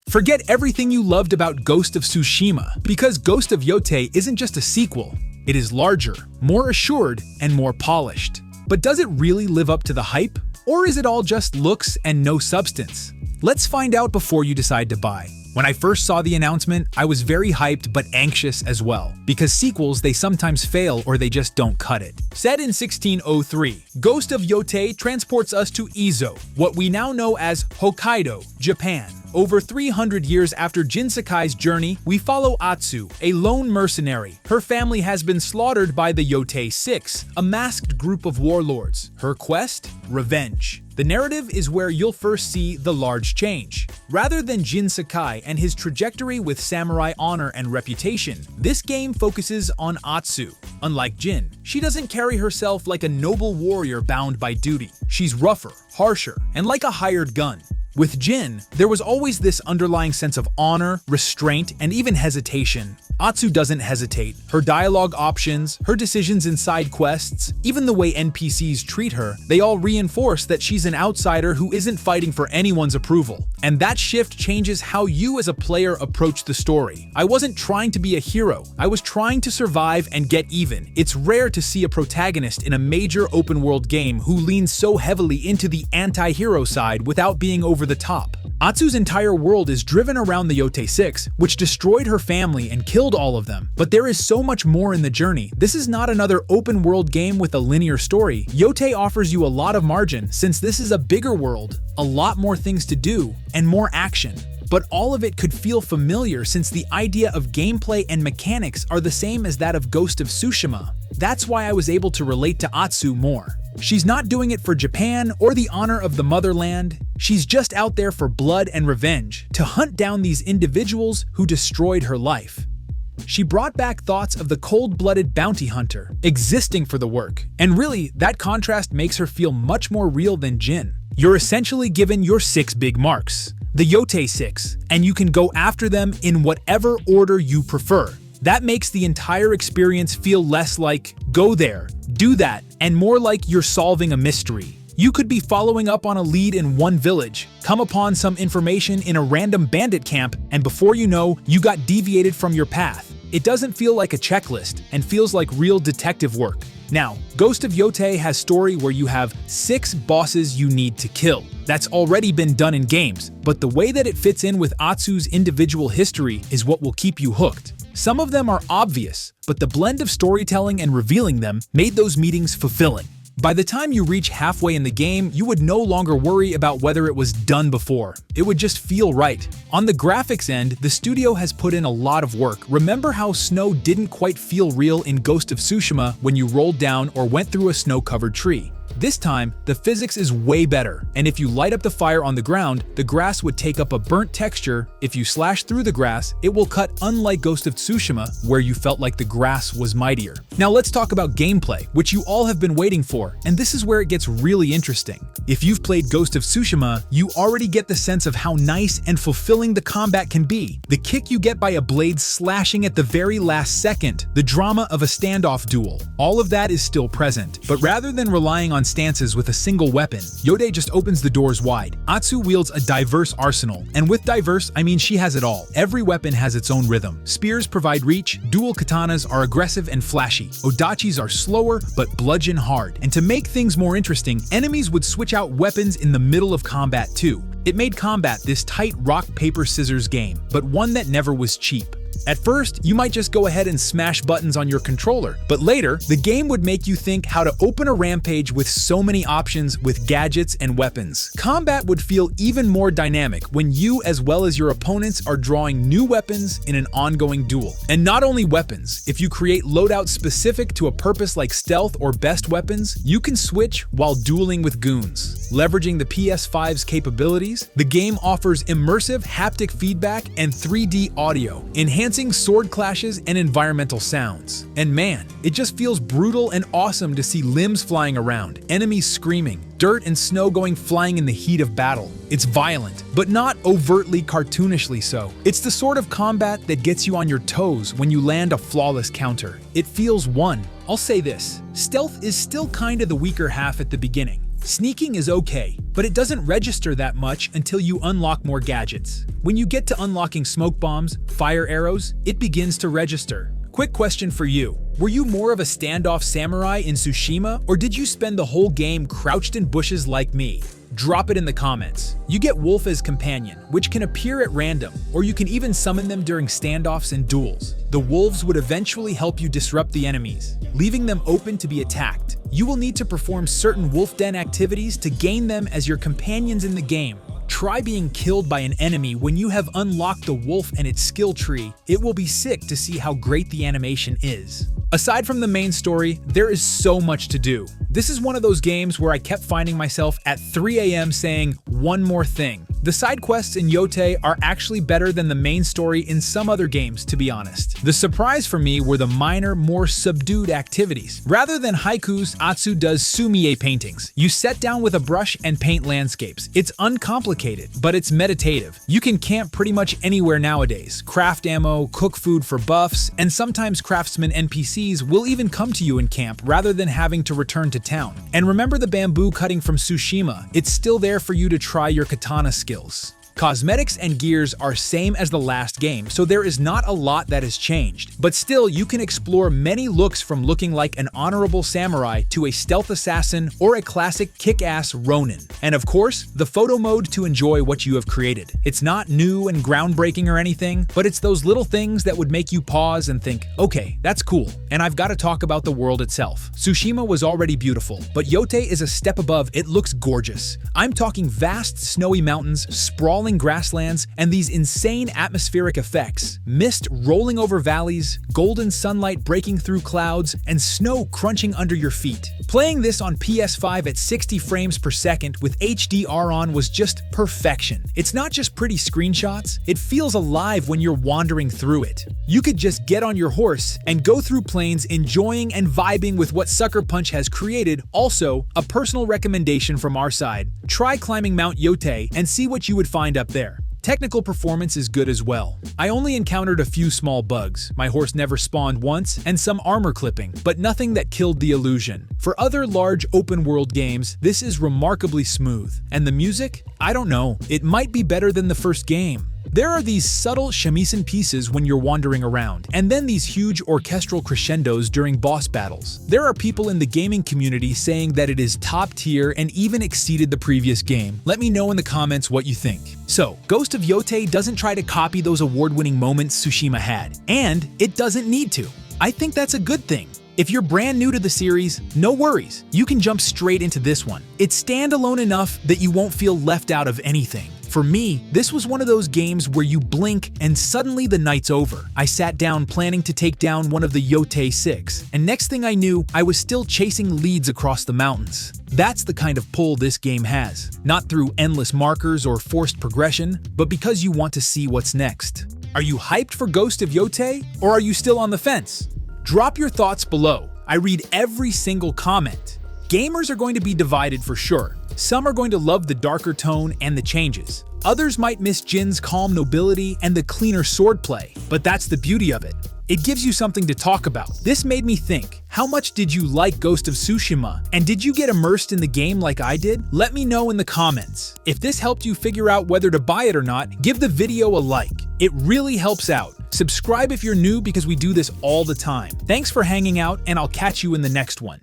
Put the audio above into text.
Forget everything you loved about Ghost of Tsushima, because Ghost of Yotei isn't just a sequel. It is larger, more assured, and more polished. But does it really live up to the hype? Or is it all just looks and no substance? Let's find out before you decide to buy. When I first saw the announcement, I was very hyped but anxious as well, because sequels, they sometimes fail or they just don't cut it. Set in 1603, Ghost of Yotei transports us to Izo, what we now know as Hokkaido, Japan. Over 300 years after Jin Sakai's journey, we follow Atsu, a lone mercenary. Her family has been slaughtered by the Yotei Six, a masked group of warlords. Her quest? Revenge. The narrative is where you'll first see the large change. Rather than Jin Sakai and his trajectory with samurai honor and reputation, this game focuses on Atsu. Unlike Jin, she doesn't carry herself like a noble warrior bound by duty. She's rougher, harsher, and like a hired gun. With Jin, there was always this underlying sense of honor, restraint, and even hesitation. Atsu doesn't hesitate. Her dialogue options, her decisions in side quests, even the way NPCs treat her, they all reinforce that she's an outsider who isn't fighting for anyone's approval. And that shift changes how you as a player approach the story. I wasn't trying to be a hero, I was trying to survive and get even. It's rare to see a protagonist in a major open-world game who leans so heavily into the anti-hero side without being over the top. Atsu's entire world is driven around the Yotei Six, which destroyed her family and killed all of them. But there is so much more in the journey. This is not another open-world game with a linear story. Yotei offers you a lot of margin, since this is a bigger world, a lot more things to do, and more action. But all of it could feel familiar since the idea of gameplay and mechanics are the same as that of Ghost of Tsushima. That's why I was able to relate to Atsu more. She's not doing it for Japan or the honor of the motherland. She's just out there for blood and revenge, to hunt down these individuals who destroyed her life. She brought back thoughts of the cold-blooded bounty hunter, existing for the work. And really, that contrast makes her feel much more real than Jin. You're essentially given your 6 big marks, the Yotei Six, and you can go after them in whatever order you prefer. That makes the entire experience feel less like, go there, do that, and more like you're solving a mystery. You could be following up on a lead in one village, come upon some information in a random bandit camp, and before you know, you got deviated from your path. It doesn't feel like a checklist, and feels like real detective work. Now, Ghost of Yotei has story where you have 6 bosses you need to kill. That's already been done in games, but the way that it fits in with Atsu's individual history is what will keep you hooked. Some of them are obvious, but the blend of storytelling and revealing them made those meetings fulfilling. By the time you reach halfway in the game, you would no longer worry about whether it was done before. It would just feel right. On the graphics end, the studio has put in a lot of work. Remember how snow didn't quite feel real in Ghost of Tsushima when you rolled down or went through a snow-covered tree? This time, the physics is way better, and if you light up the fire on the ground, the grass would take up a burnt texture. If you slash through the grass, it will cut, unlike Ghost of Tsushima, where you felt like the grass was mightier. Now let's talk about gameplay, which you all have been waiting for, and this is where it gets really interesting. If you've played Ghost of Tsushima, you already get the sense of how nice and fulfilling the combat can be. The kick you get by a blade slashing at the very last second, the drama of a standoff duel, all of that is still present. But rather than relying on stances with a single weapon, Yotei just opens the doors wide. Atsu wields a diverse arsenal, and with diverse, I mean she has it all. Every weapon has its own rhythm. Spears provide reach, dual katanas are aggressive and flashy, odachis are slower but bludgeon hard. And to make things more interesting, enemies would switch out weapons in the middle of combat too. It made combat this tight rock-paper-scissors game, but one that never was cheap. At first, you might just go ahead and smash buttons on your controller, but later, the game would make you think how to open a rampage with so many options with gadgets and weapons. Combat would feel even more dynamic when you, as well as your opponents, are drawing new weapons in an ongoing duel. And not only weapons, if you create loadouts specific to a purpose like stealth or best weapons, you can switch while dueling with goons. Leveraging the PS5's capabilities, the game offers immersive haptic feedback and 3D audio, enhancing sword clashes and environmental sounds. And man, it just feels brutal and awesome to see limbs flying around, enemies screaming, dirt and snow going flying in the heat of battle. It's violent, but not overtly cartoonishly so. It's the sort of combat that gets you on your toes when you land a flawless counter. It feels won. I'll say this, stealth is still kinda the weaker half at the beginning. Sneaking is okay, but it doesn't register that much until you unlock more gadgets. When you get to unlocking smoke bombs, fire arrows, it begins to register. Quick question for you. Were you more of a standoff samurai in Tsushima, or did you spend the whole game crouched in bushes like me? Drop it in the comments. You get Wolf as companion, which can appear at random, or you can even summon them during standoffs and duels. The wolves would eventually help you disrupt the enemies, leaving them open to be attacked. You will need to perform certain wolf den activities to gain them as your companions in the game. Try being killed by an enemy when you have unlocked the wolf and its skill tree. It will be sick to see how great the animation is. Aside from the main story, there is so much to do. This is one of those games where I kept finding myself at 3 a.m. saying, one more thing. The side quests in Yotei are actually better than the main story in some other games, to be honest. The surprise for me were the minor, more subdued activities. Rather than haikus, Atsu does sumie paintings. You set down with a brush and paint landscapes. It's uncomplicated, but it's meditative. You can camp pretty much anywhere nowadays. Craft ammo, cook food for buffs, and sometimes craftsman NPCs will even come to you in camp rather than having to return to town. And remember the bamboo cutting from Tsushima? It's still there for you to try your katana skills. Cosmetics and gears are same as the last game, so there is not a lot that has changed. But still, you can explore many looks from looking like an honorable samurai to a stealth assassin or a classic kick-ass ronin. And of course, the photo mode to enjoy what you have created. It's not new and groundbreaking or anything, but it's those little things that would make you pause and think, okay, that's cool. And I've got to talk about the world itself. Tsushima was already beautiful, but Yotei is a step above. It looks gorgeous. I'm talking vast snowy mountains, sprawling grasslands, and these insane atmospheric effects. Mist rolling over valleys, golden sunlight breaking through clouds, and snow crunching under your feet. Playing this on PS5 at 60 frames per second with HDR on was just perfection. It's not just pretty screenshots, it feels alive when you're wandering through it. You could just get on your horse and go through plains enjoying and vibing with what Sucker Punch has created. Also, a personal recommendation from our side. Try climbing Mount Yotei and see what you would find up there. Technical performance is good as well. I only encountered a few small bugs. My horse never spawned once, and some armor clipping, but nothing that killed the illusion. For other large open-world games, this is remarkably smooth. And the music? I don't know. It might be better than the first game. There are these subtle shamisen pieces when you're wandering around, and then these huge orchestral crescendos during boss battles. There are people in the gaming community saying that it is top tier and even exceeded the previous game. Let me know in the comments what you think. So, Ghost of Yotei doesn't try to copy those award-winning moments Tsushima had, and it doesn't need to. I think that's a good thing. If you're brand new to the series, no worries, you can jump straight into this one. It's standalone enough that you won't feel left out of anything. For me, this was one of those games where you blink and suddenly the night's over. I sat down planning to take down one of the Yotei 6, and next thing I knew, I was still chasing leads across the mountains. That's the kind of pull this game has. Not through endless markers or forced progression, but because you want to see what's next. Are you hyped for Ghost of Yotei, or are you still on the fence? Drop your thoughts below. I read every single comment. Gamers are going to be divided for sure. Some are going to love the darker tone and the changes. Others might miss Jin's calm nobility and the cleaner swordplay, but that's the beauty of it. It gives you something to talk about. This made me think, how much did you like Ghost of Tsushima? And did you get immersed in the game like I did? Let me know in the comments. If this helped you figure out whether to buy it or not, give the video a like. It really helps out. Subscribe if you're new because we do this all the time. Thanks for hanging out, and I'll catch you in the next one.